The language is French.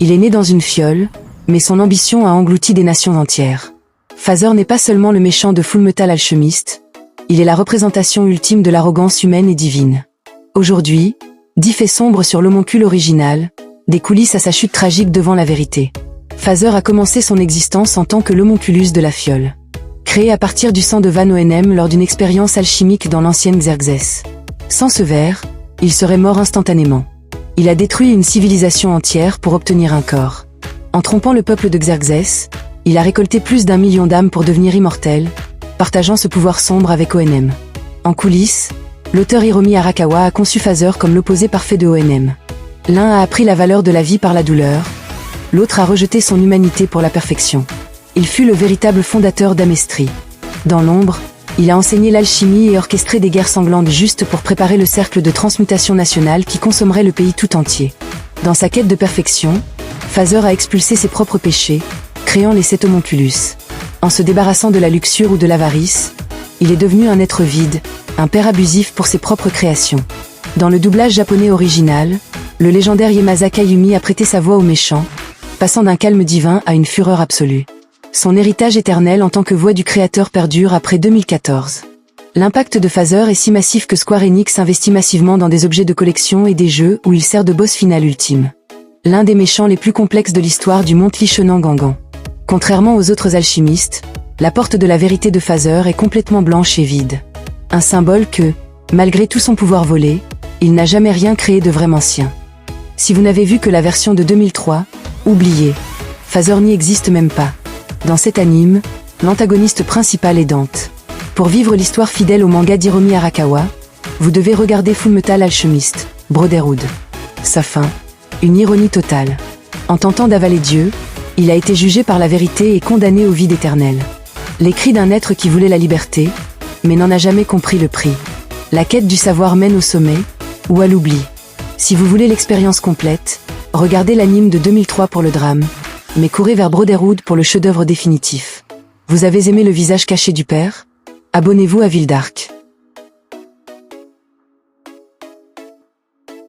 Il est né dans une fiole, mais son ambition a englouti des nations entières. Father n'est pas seulement le méchant de Fullmetal Alchemist, il est la représentation ultime de l'arrogance humaine et divine. Aujourd'hui, dit fait sombre sur l'homoncule original, des coulisses à sa chute tragique devant la vérité. Father a commencé son existence en tant que l'homonculus de la fiole. Créé à partir du sang de Van Oenem lors d'une expérience alchimique dans l'ancienne Xerxès. Sans ce ver, il serait mort instantanément. Il a détruit une civilisation entière pour obtenir un corps. En trompant le peuple de Xerxès, il a récolté plus d'1 million d'âmes pour devenir immortel, partageant ce pouvoir sombre avec Oenem. En coulisses, l'auteur Hiromi Arakawa a conçu Father comme l'opposé parfait de Oenem. L'un a appris la valeur de la vie par la douleur, l'autre a rejeté son humanité pour la perfection. Il fut le véritable fondateur d'Amestri. Dans l'ombre, il a enseigné l'alchimie et orchestré des guerres sanglantes juste pour préparer le cercle de transmutation nationale qui consommerait le pays tout entier. Dans sa quête de perfection, Father a expulsé ses propres péchés, créant les 7 homonculus. En se débarrassant de la luxure ou de l'avarice, il est devenu un être vide, un père abusif pour ses propres créations. Dans le doublage japonais original, le légendaire Yamazaka Yumi a prêté sa voix au méchant, passant d'un calme divin à une fureur absolue. Son héritage éternel en tant que voix du créateur perdure après 2014. L'impact de Father est si massif que Square Enix investit massivement dans des objets de collection et des jeux où il sert de boss final ultime. L'un des méchants les plus complexes de l'histoire du Mont Lishenan Gangan. Contrairement aux autres alchimistes, la porte de la vérité de Father est complètement blanche et vide. Un symbole que, malgré tout son pouvoir volé, il n'a jamais rien créé de vraiment sien. Si vous n'avez vu que la version de 2003, oubliez. Father n'y existe même pas. Dans cet anime, l'antagoniste principal est Dante. Pour vivre l'histoire fidèle au manga d'Hiromi Arakawa, vous devez regarder Fullmetal Alchemist, Brotherhood. Sa fin, une ironie totale. En tentant d'avaler Dieu, il a été jugé par la vérité et condamné au vide éternel. Les cris d'un être qui voulait la liberté, mais n'en a jamais compris le prix. La quête du savoir mène au sommet, ou à l'oubli. Si vous voulez l'expérience complète, regardez l'anime de 2003 pour le drame, mais courez vers Brotherhood pour le chef-d'œuvre définitif. Vous avez aimé le visage caché du père? Abonnez-vous à Ville d'Arc.